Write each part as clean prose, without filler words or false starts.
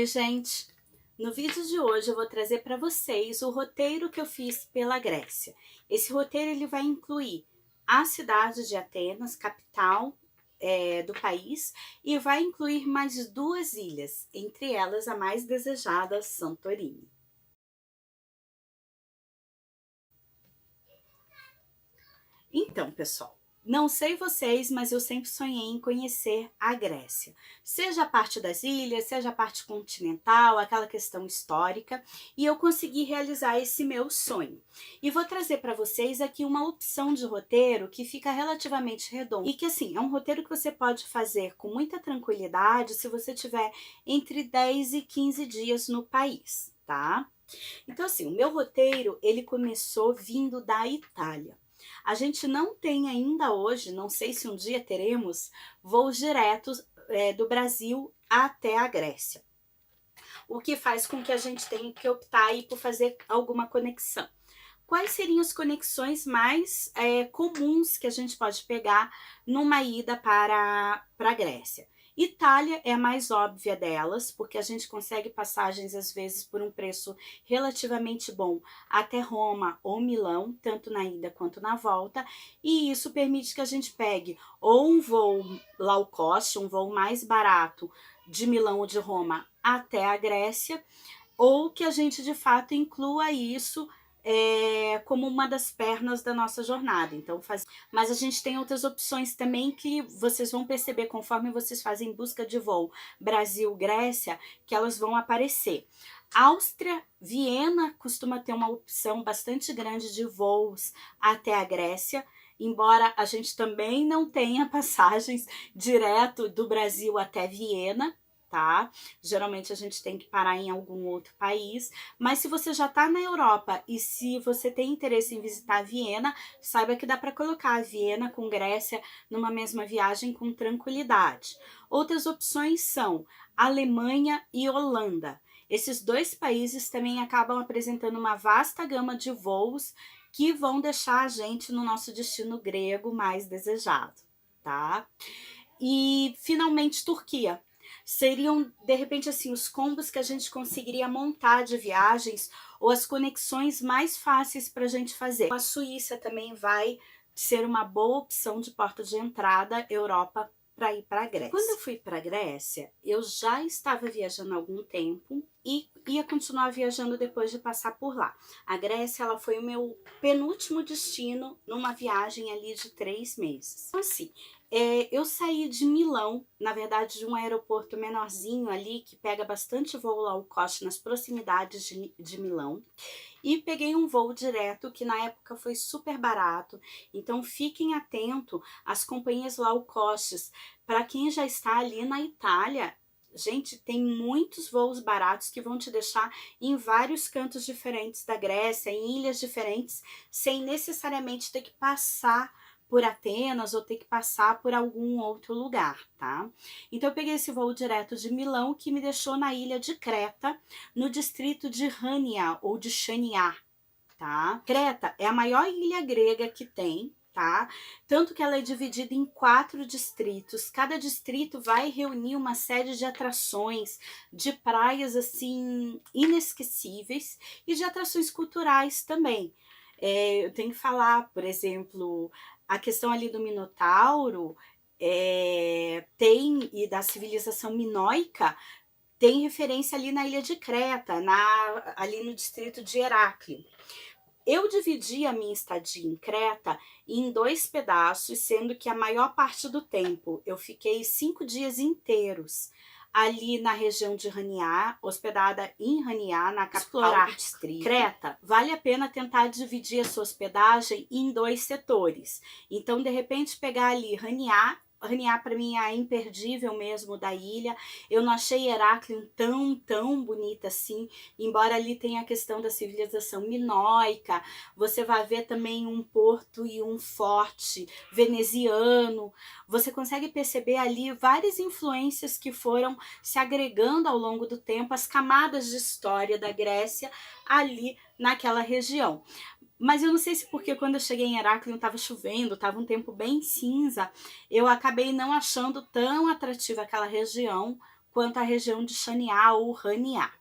Oi, gente! No vídeo de hoje eu vou trazer para vocês o roteiro que eu fiz pela Grécia. Esse roteiro ele vai incluir a cidade de Atenas, capital do país, e vai incluir mais duas ilhas, entre elas a mais desejada, Santorini. Então, pessoal, não sei vocês, mas eu sempre sonhei em conhecer a Grécia. Seja a parte das ilhas, seja a parte continental, aquela questão histórica, e eu consegui realizar esse meu sonho. E vou trazer para vocês aqui uma opção de roteiro que fica relativamente redondo. E que assim, é um roteiro que você pode fazer com muita tranquilidade se você tiver entre 10 e 15 dias no país, tá? Então assim, o meu roteiro, ele começou vindo da Itália. A gente não tem ainda hoje, não sei se um dia teremos, voos diretos do Brasil até a Grécia. O que faz com que a gente tenha que optar aí por fazer alguma conexão. Quais seriam as conexões mais comuns que a gente pode pegar numa ida para a Grécia? Itália é a mais óbvia delas, porque a gente consegue passagens às vezes por um preço relativamente bom até Roma ou Milão, tanto na ida quanto na volta, e isso permite que a gente pegue ou um voo low cost, um voo mais barato de Milão ou de Roma até a Grécia, ou que a gente de fato inclua isso como uma das pernas da nossa jornada. Então, mas a gente tem outras opções também que vocês vão perceber conforme vocês fazem busca de voo Brasil-Grécia, que elas vão aparecer. Áustria, Viena costuma ter uma opção bastante grande de voos até a Grécia, embora a gente também não tenha passagens direto do Brasil até Viena, tá? Geralmente a gente tem que parar em algum outro país, mas se você já está na Europa e se você tem interesse em visitar Viena, saiba que dá para colocar Viena com Grécia numa mesma viagem com tranquilidade. Outras opções são Alemanha e Holanda. Esses dois países também acabam apresentando uma vasta gama de voos que vão deixar a gente no nosso destino grego mais desejado, tá? E finalmente Turquia. Seriam, de repente, assim, os combos que a gente conseguiria montar de viagens ou as conexões mais fáceis para a gente fazer. A Suíça também vai ser uma boa opção de porta de entrada Europa para ir para a Grécia. Quando eu fui para a Grécia, eu já estava viajando há algum tempo e ia continuar viajando depois de passar por lá. A Grécia, ela foi o meu penúltimo destino numa viagem ali de 3 meses. Então, assim, eu saí de Milão, na verdade de um aeroporto menorzinho ali, que pega bastante voo low cost nas proximidades de Milão, e peguei um voo direto que na época foi super barato. Então fiquem atentos às companhias low cost. Para quem já está ali na Itália, gente, tem muitos voos baratos que vão te deixar em vários cantos diferentes da Grécia, em ilhas diferentes, sem necessariamente ter que passar por Atenas ou ter que passar por algum outro lugar, tá? Então eu peguei esse voo direto de Milão que me deixou na ilha de Creta, no distrito de Chania ou de Chania, tá? Creta é a maior ilha grega que tem, tá? Tanto que ela é dividida em 4 distritos. Cada distrito vai reunir uma série de atrações, de praias assim inesquecíveis e de atrações culturais também. Eu tenho que falar, por exemplo, a questão ali do Minotauro e da civilização minoica tem referência ali na ilha de Creta, ali no distrito de Heráclio. Eu dividi a minha estadia em Creta em 2 pedaços, sendo que a maior parte do tempo eu fiquei 5 dias inteiros ali na região de Chania, hospedada em Chania, na capital do distrito. Creta, vale a pena tentar dividir a sua hospedagem em 2 setores. Então, de repente, pegar ali Chania para mim é a imperdível mesmo da ilha. Eu não achei Heráclio tão bonita assim, embora ali tenha a questão da civilização minoica. Você vai ver também um porto e um forte veneziano. Você consegue perceber ali várias influências que foram se agregando ao longo do tempo, as camadas de história da Grécia ali naquela região. Mas eu não sei se porque quando eu cheguei em Heráclio estava chovendo, estava um tempo bem cinza, eu acabei não achando tão atrativa aquela região quanto a região de Chaniá ou Raniá.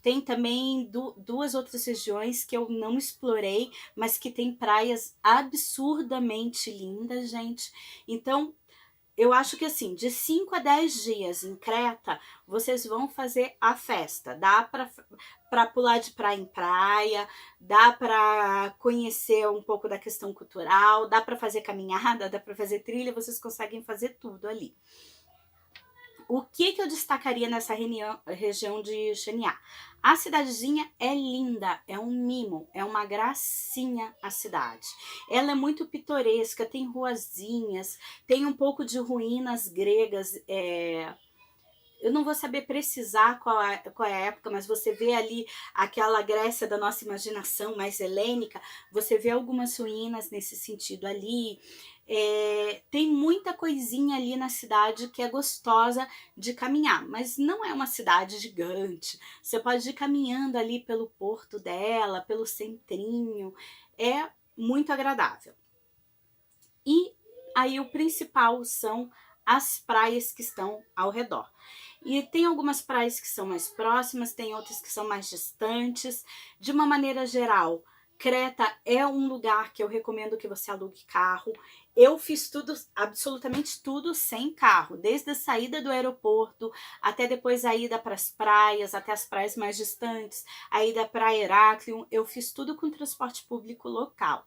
Tem também duas outras regiões que eu não explorei, mas que tem praias absurdamente lindas, gente. Então, eu acho que assim, de 5 a 10 dias em Creta, vocês vão fazer a festa. Dá para pular de praia em praia, dá para conhecer um pouco da questão cultural, dá para fazer caminhada, dá para fazer trilha, vocês conseguem fazer tudo ali. O que eu destacaria nessa região de Chaniá? A cidadezinha é linda, é um mimo, é uma gracinha a cidade. Ela é muito pitoresca, tem ruazinhas, tem um pouco de ruínas gregas, eu não vou saber precisar qual é a época, mas você vê ali aquela Grécia da nossa imaginação mais helênica, você vê algumas ruínas nesse sentido ali. Tem muita coisinha ali na cidade que é gostosa de caminhar, mas não é uma cidade gigante. Você pode ir caminhando ali pelo porto dela, pelo centrinho, é muito agradável. E aí o principal são as praias que estão ao redor. E tem algumas praias que são mais próximas, tem outras que são mais distantes. De uma maneira geral, Creta é um lugar que eu recomendo que você alugue carro. Eu fiz tudo, absolutamente tudo sem carro, desde a saída do aeroporto, até depois a ida para as praias, até as praias mais distantes, a ida para Heráclion, eu fiz tudo com transporte público local.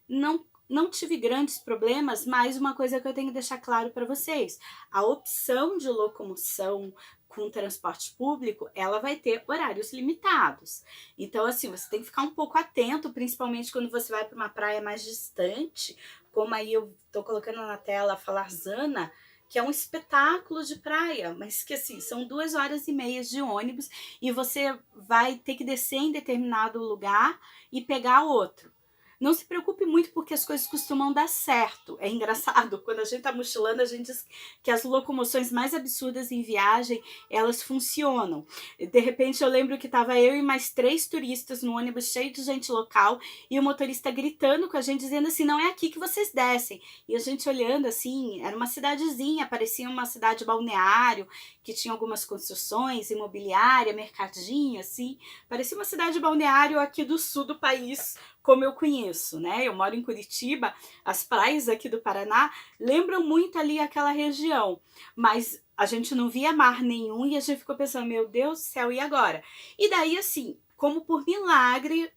Não tive grandes problemas, mas uma coisa que eu tenho que deixar claro para vocês, a opção de locomoção com transporte público, ela vai ter horários limitados. Então, assim, você tem que ficar um pouco atento, principalmente quando você vai para uma praia mais distante, como aí eu tô colocando na tela Falarzana, que é um espetáculo de praia, mas que assim, são 2 horas e meia de ônibus e você vai ter que descer em determinado lugar e pegar outro. Não se preocupe muito porque as coisas costumam dar certo. É engraçado, quando a gente tá mochilando, a gente diz que as locomoções mais absurdas em viagem, elas funcionam. De repente eu lembro que tava eu e mais 3 turistas no ônibus cheio de gente local e o motorista gritando com a gente, dizendo assim, não é aqui que vocês descem. E a gente olhando assim, era uma cidadezinha, parecia uma cidade balneário, que tinha algumas construções, imobiliária, mercadinho, assim. Parecia uma cidade balneário aqui do sul do país, como eu conheço, né? Eu moro em Curitiba, as praias aqui do Paraná lembram muito ali aquela região, mas a gente não via mar nenhum e a gente ficou pensando, meu Deus do céu, e agora? E daí, assim, como por milagre,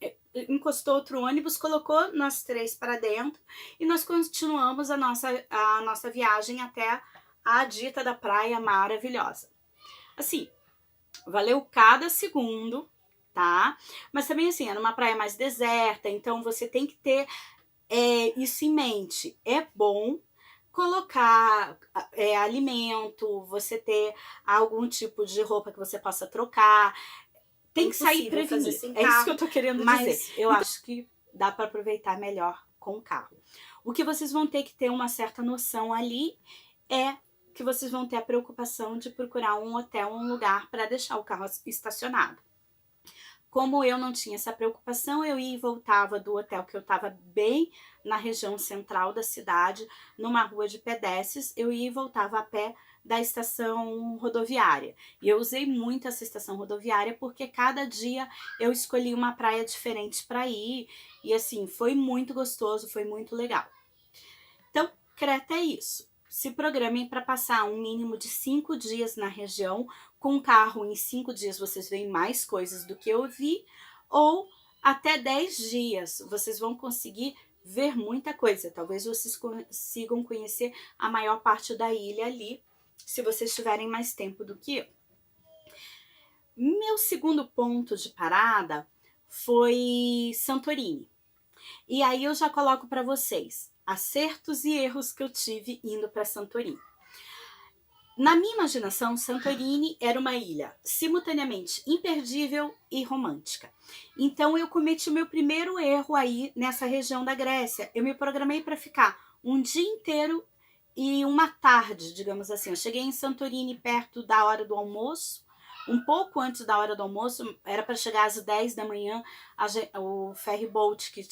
encostou outro ônibus, colocou nós 3 para dentro e nós continuamos a nossa viagem até a dita da praia maravilhosa. Assim, valeu cada segundo, tá? Mas também assim, era uma praia mais deserta, então você tem que ter isso em mente. É bom colocar alimento, você ter algum tipo de roupa que você possa trocar. Tem que sair prevenido. É isso que eu tô querendo dizer. Eu acho que dá para aproveitar melhor com o carro. O que vocês vão ter que ter uma certa noção ali é que vocês vão ter a preocupação de procurar um hotel, um lugar para deixar o carro estacionado. Como eu não tinha essa preocupação, eu ia e voltava do hotel que eu estava bem na região central da cidade, numa rua de pedestres, eu ia e voltava a pé da estação rodoviária. E eu usei muito essa estação rodoviária porque cada dia eu escolhi uma praia diferente para ir, e assim, foi muito gostoso, foi muito legal. Então, Creta é isso. Se programem para passar um mínimo de 5 dias na região. Com o carro, em 5 dias vocês veem mais coisas do que eu vi, ou até 10 dias vocês vão conseguir ver muita coisa. Talvez vocês consigam conhecer a maior parte da ilha ali, se vocês tiverem mais tempo do que eu. Meu segundo ponto de parada foi Santorini. E aí eu já coloco para vocês acertos e erros que eu tive indo para Santorini. Na minha imaginação, Santorini era uma ilha simultaneamente imperdível e romântica. Então eu cometi o meu primeiro erro aí nessa região da Grécia. Eu me programei para ficar um dia inteiro e uma tarde, digamos assim. Eu cheguei em Santorini perto da hora do almoço, Um pouco antes da hora do almoço, era para chegar às 10 da manhã, o ferry boat que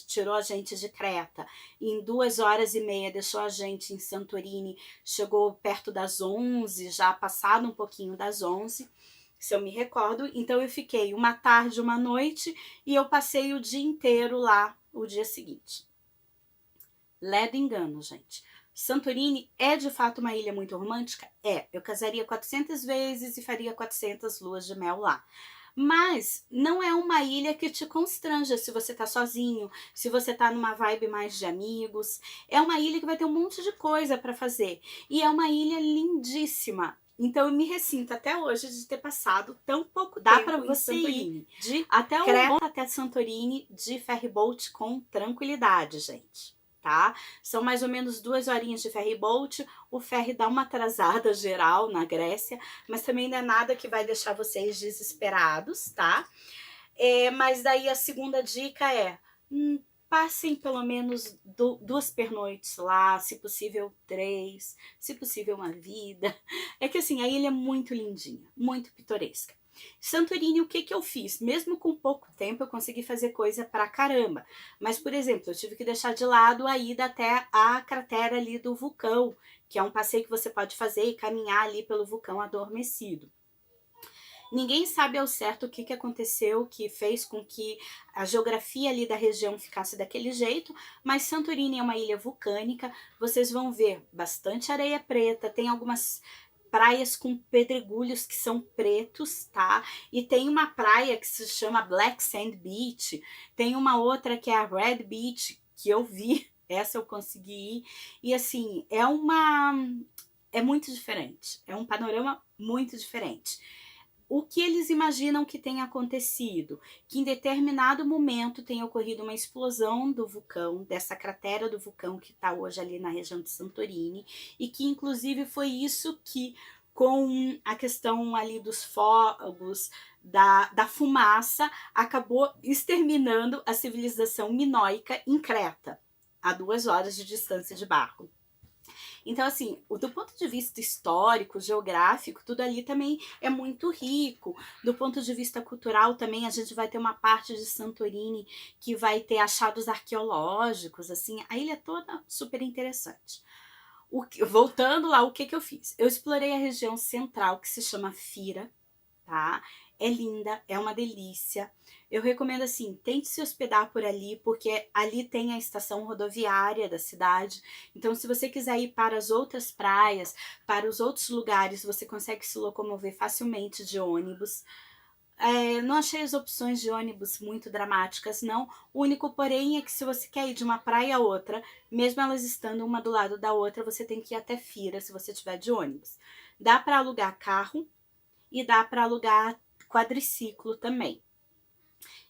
tirou a gente de Creta, em 2 horas e meia deixou a gente em Santorini, chegou perto das 11, já passado um pouquinho das 11, se eu me recordo. Então eu fiquei uma tarde, uma noite, e eu passei o dia inteiro lá o dia seguinte. Ledo engano, gente. Santorini é de fato uma ilha muito romântica? É. Eu casaria 400 vezes e faria 400 luas de mel lá. Mas não é uma ilha que te constranja se você tá sozinho, se você tá numa vibe mais de amigos. É uma ilha que vai ter um monte de coisa para fazer. E é uma ilha lindíssima. Então eu me ressinto até hoje de ter passado tão pouco tempo. Dá para você ir de até Creta até Santorini de ferryboat com tranquilidade, gente. Tá? São mais ou menos 2 horinhas de ferryboat. O ferry dá uma atrasada geral na Grécia, mas também não é nada que vai deixar vocês desesperados, tá? Mas daí a segunda dica é passem pelo menos 2 pernoites lá, se possível 3, se possível uma vida. É que assim, a ilha é muito lindinha, muito pitoresca. Santorini, o que eu fiz? Mesmo com pouco tempo, eu consegui fazer coisa pra caramba. Mas, por exemplo, eu tive que deixar de lado a ida até a cratera ali do vulcão, que é um passeio que você pode fazer e caminhar ali pelo vulcão adormecido. Ninguém sabe ao certo o que aconteceu, que fez com que a geografia ali da região ficasse daquele jeito, mas Santorini é uma ilha vulcânica, vocês vão ver bastante areia preta, tem algumas praias com pedregulhos que são pretos, tá? E tem uma praia que se chama Black Sand Beach, tem uma outra que é a Red Beach, que eu vi, essa eu consegui ir, e assim, é muito diferente, é um panorama muito diferente. O que eles imaginam que tenha acontecido? Que em determinado momento tenha ocorrido uma explosão do vulcão, dessa cratera do vulcão que está hoje ali na região de Santorini, e que inclusive foi isso que, com a questão ali dos fogos, da fumaça, acabou exterminando a civilização minoica em Creta, a 2 horas de distância de barco. Então, assim, do ponto de vista histórico, geográfico, tudo ali também é muito rico. Do ponto de vista cultural também, a gente vai ter uma parte de Santorini que vai ter achados arqueológicos, assim, a ilha é toda super interessante. Voltando lá, o que eu fiz? Eu explorei a região central, que se chama Fira, tá? É linda, é uma delícia. Eu recomendo assim, tente se hospedar por ali, porque ali tem a estação rodoviária da cidade. Então, se você quiser ir para as outras praias, para os outros lugares, você consegue se locomover facilmente de ônibus. Não achei as opções de ônibus muito dramáticas, não. O único porém é que se você quer ir de uma praia a outra, mesmo elas estando uma do lado da outra, você tem que ir até Fira, se você tiver de ônibus. Dá para alugar carro e dá para alugar quadriciclo também.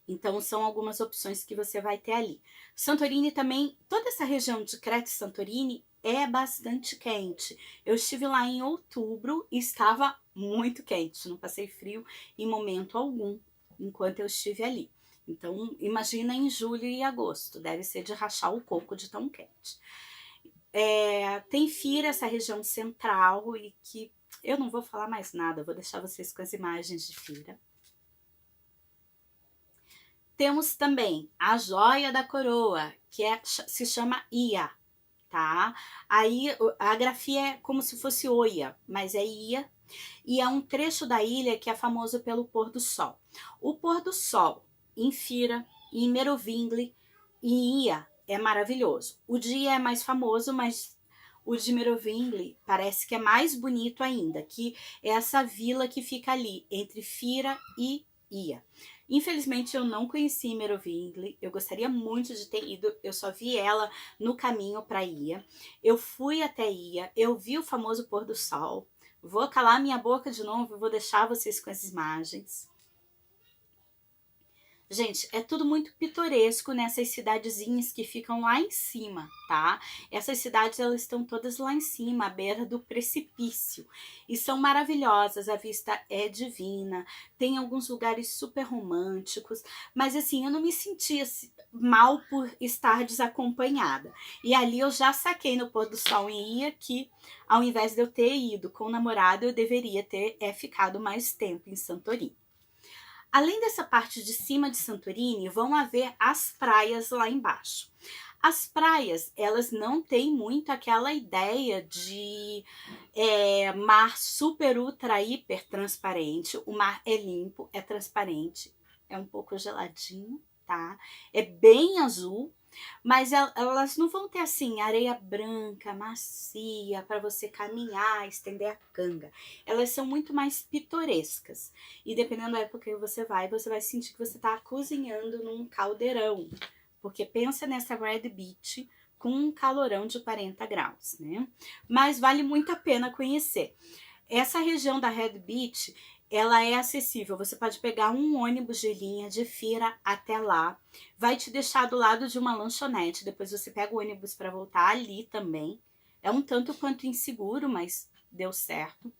Então, são algumas opções que você vai ter ali. Santorini também, toda essa região de Creta e Santorini é bastante quente. Eu estive lá em outubro e estava muito quente, não passei frio em momento algum enquanto eu estive ali. Então, imagina em julho e agosto, deve ser de rachar o coco de tão quente. Tem Fira, essa região central, e que eu não vou falar mais nada, vou deixar vocês com as imagens de Fira. Temos também a joia da coroa, que se chama Ia, tá? Aí a grafia é como se fosse Oia, mas é Ia. E é um trecho da ilha que é famoso pelo pôr do sol. O pôr do sol em Fira, em Merovingli e em Ia é maravilhoso. O dia é mais famoso, mas o de Merovingli parece que é mais bonito ainda, que é essa vila que fica ali entre Fira e Ia. Infelizmente eu não conheci Merovingli, eu gostaria muito de ter ido, eu só vi ela no caminho para Ia. Eu fui até Ia, eu vi o famoso pôr do sol. Vou calar minha boca de novo, vou deixar vocês com as imagens. Gente, é tudo muito pitoresco nessas cidadezinhas que ficam lá em cima, tá? Essas cidades, elas estão todas lá em cima, à beira do precipício. E são maravilhosas, a vista é divina, tem alguns lugares super românticos, mas assim, eu não me sentia mal por estar desacompanhada. E ali eu já saquei no pôr do sol em ia que, ao invés de eu ter ido com o namorado, eu deveria ter ficado mais tempo em Santorini. Além dessa parte de cima de Santorini, vão haver as praias lá embaixo. As praias, elas não têm muito aquela ideia de mar super, ultra, hiper transparente. O mar é limpo, é transparente, é um pouco geladinho, tá? É bem azul, mas elas não vão ter assim areia branca, macia, para você caminhar, estender a canga. Elas são muito mais pitorescas. E dependendo da época que você vai sentir que você está cozinhando num caldeirão. Porque pensa nessa Red Beach com um calorão de 40 graus, né? Mas vale muito a pena conhecer. Essa região da Red Beach, ela é acessível. Você pode pegar um ônibus de linha de Fira até lá. Vai te deixar do lado de uma lanchonete. Depois você pega o ônibus para voltar ali também. É um tanto quanto inseguro, mas deu certo.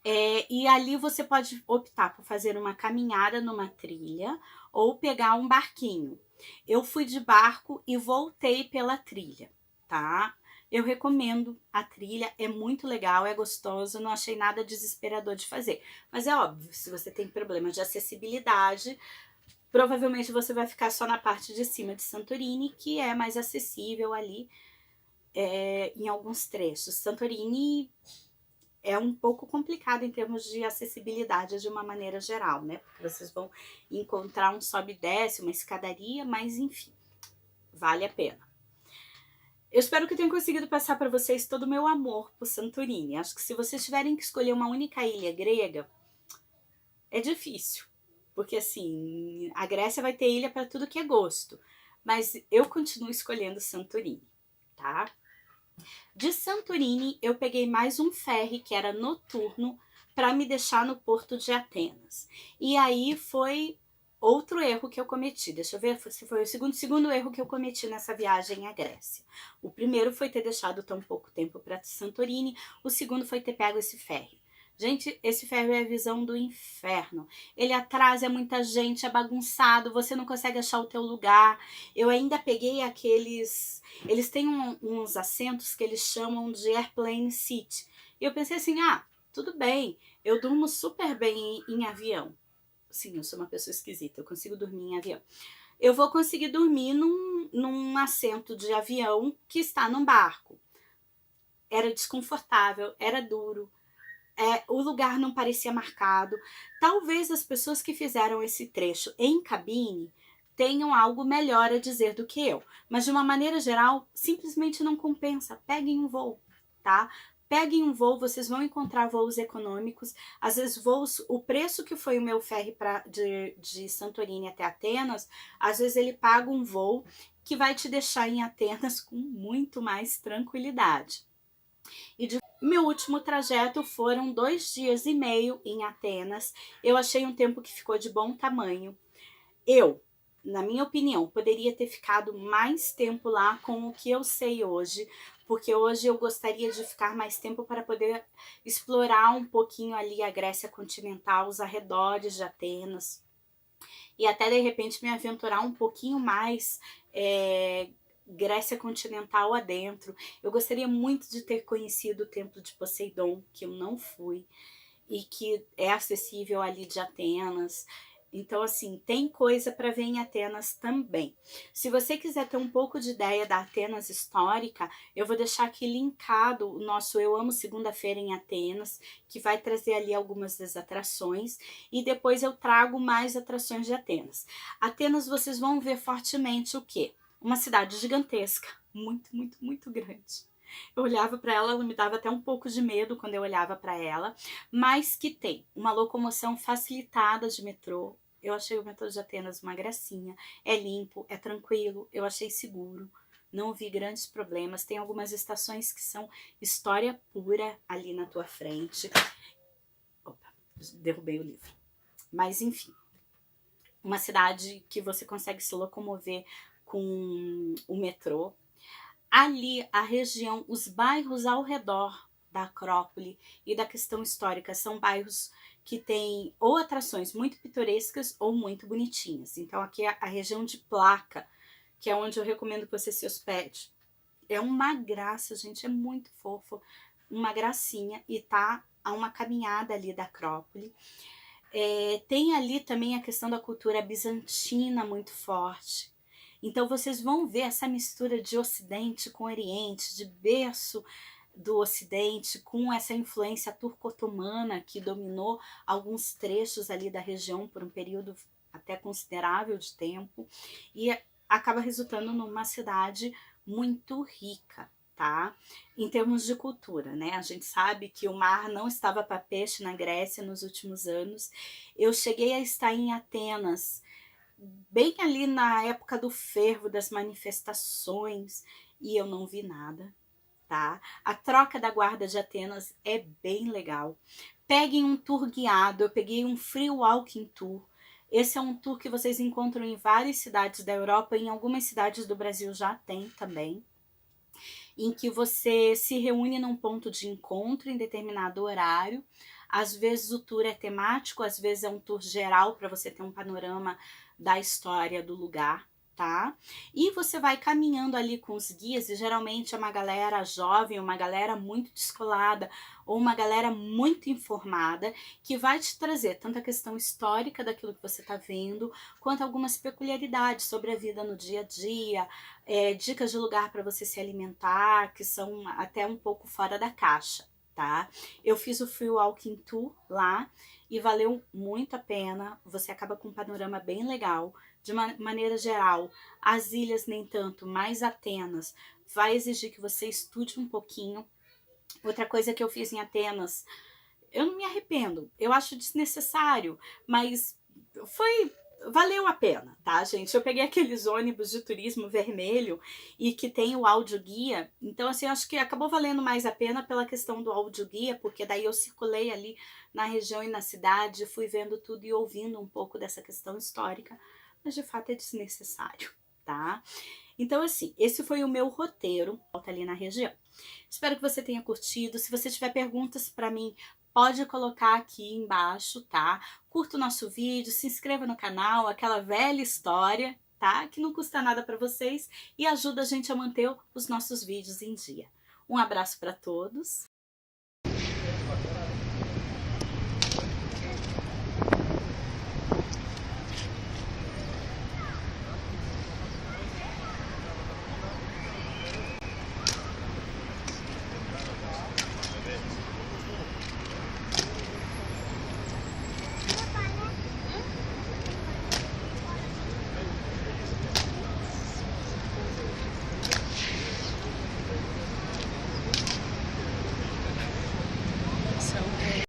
E ali você pode optar por fazer uma caminhada numa trilha ou pegar um barquinho. Eu fui de barco e voltei pela trilha, tá? Eu recomendo a trilha, é muito legal, é gostoso, não achei nada desesperador de fazer. Mas é óbvio, se você tem problemas de acessibilidade, provavelmente você vai ficar só na parte de cima de Santorini, que é mais acessível ali em alguns trechos. Santorini é um pouco complicado em termos de acessibilidade de uma maneira geral, né? Porque vocês vão encontrar um sobe e desce, uma escadaria, mas enfim, vale a pena. Eu espero que eu tenha conseguido passar para vocês todo o meu amor por Santorini. Acho que se vocês tiverem que escolher uma única ilha grega, é difícil. Porque assim, a Grécia vai ter ilha para tudo que é gosto. Mas eu continuo escolhendo Santorini, tá? De Santorini, eu peguei mais um ferry que era noturno para me deixar no porto de Atenas. E aí foi outro erro que eu cometi. Deixa eu ver se foi o segundo erro que eu cometi nessa viagem à Grécia. O primeiro foi ter deixado tão pouco tempo para Santorini, o segundo foi ter pego esse ferry. Gente, esse ferry é a visão do inferno. Ele atrasa muita gente, é bagunçado, você não consegue achar o teu lugar. Eu ainda peguei aqueles... Eles têm uns assentos que eles chamam de airplane seat. E eu pensei assim, tudo bem, eu durmo super bem em avião. Sim, eu sou uma pessoa esquisita, eu consigo dormir em avião. Eu vou conseguir dormir num assento de avião que está num barco. Era desconfortável, era duro. O lugar não parecia marcado. Talvez as pessoas que fizeram esse trecho em cabine tenham algo melhor a dizer do que eu. Mas de uma maneira geral, simplesmente não compensa. Peguem um voo, tá? Peguem um voo, vocês vão encontrar voos econômicos. Às vezes voos, o preço que foi o meu ferry de Santorini até Atenas, às vezes ele paga um voo que vai te deixar em Atenas com muito mais tranquilidade. Meu último trajeto foram 2 dias e meio em Atenas. Eu achei um tempo que ficou de bom tamanho. Eu, na minha opinião, poderia ter ficado mais tempo lá com o que eu sei hoje, porque hoje eu gostaria de ficar mais tempo para poder explorar um pouquinho ali a Grécia continental, os arredores de Atenas, e até de repente me aventurar um pouquinho mais Grécia continental adentro. Eu gostaria muito de ter conhecido o templo de Poseidon, que eu não fui, e que é acessível ali de Atenas. Então, assim, tem coisa para ver em Atenas também. Se você quiser ter um pouco de ideia da Atenas histórica, eu vou deixar aqui linkado o nosso Eu Amo Segunda-feira em Atenas, que vai trazer ali algumas das atrações, e depois eu trago mais atrações de Atenas. Atenas, vocês vão ver fortemente o quê? Uma cidade gigantesca, muito, muito, muito grande. Eu olhava para ela me dava até um pouco de medo quando eu olhava para ela, mas que tem uma locomoção facilitada de metrô. Eu achei o metrô de Atenas uma gracinha, é limpo, é tranquilo, eu achei seguro, não vi grandes problemas. Tem algumas estações que são história pura ali na tua frente. Opa, derrubei o livro. Mas enfim, uma cidade que você consegue se locomover com o metrô. Ali, a região, os bairros ao redor da Acrópole e da questão histórica são bairros que têm ou atrações muito pitorescas ou muito bonitinhas. Então, aqui é a região de Placa, que é onde eu recomendo que você se hospede. É uma graça, gente, é muito fofo, uma gracinha, e tá a uma caminhada ali da Acrópole. Tem ali também a questão da cultura bizantina muito forte. Então vocês vão ver essa mistura de Ocidente com Oriente, de berço do Ocidente com essa influência turco-otomana que dominou alguns trechos ali da região por um período até considerável de tempo, e acaba resultando numa cidade muito rica, tá? Em termos de cultura, né? A gente sabe que o mar não estava para peixe na Grécia nos últimos anos. Eu cheguei a estar em Atenas, bem ali na época do fervo das manifestações, e eu não vi nada, tá? A troca da guarda de Atenas é bem legal. Peguem um tour guiado, eu peguei um Free Walking Tour. Esse é um tour que vocês encontram em várias cidades da Europa, em algumas cidades do Brasil já tem também, em que você se reúne num ponto de encontro em determinado horário. Às vezes o tour é temático, às vezes é um tour geral para você ter um panorama da história do lugar, tá? E você vai caminhando ali com os guias, e geralmente é uma galera jovem, uma galera muito descolada, ou uma galera muito informada, que vai te trazer tanto a questão histórica daquilo que você está vendo, quanto algumas peculiaridades sobre a vida no dia a dia, dicas de lugar para você se alimentar, que são até um pouco fora da caixa, tá? Eu fiz o Free Walking Tour lá e valeu muito a pena. Você acaba com um panorama bem legal. De maneira geral, as ilhas nem tanto, mas Atenas vai exigir que você estude um pouquinho. Outra coisa que eu fiz em Atenas, eu não me arrependo, eu acho desnecessário, mas valeu a pena, tá, gente? Eu peguei aqueles ônibus de turismo vermelho e que tem o audioguia, então assim, eu acho que acabou valendo mais a pena pela questão do audioguia, porque daí eu circulei ali na região e na cidade, fui vendo tudo e ouvindo um pouco dessa questão histórica, mas de fato é desnecessário, tá? Então assim, esse foi o meu roteiro, volta ali na região. Espero que você tenha curtido. Se você tiver perguntas para mim, pode colocar aqui embaixo, tá? Curta o nosso vídeo, se inscreva no canal, aquela velha história, tá? Que não custa nada para vocês e ajuda a gente a manter os nossos vídeos em dia. Um abraço para todos.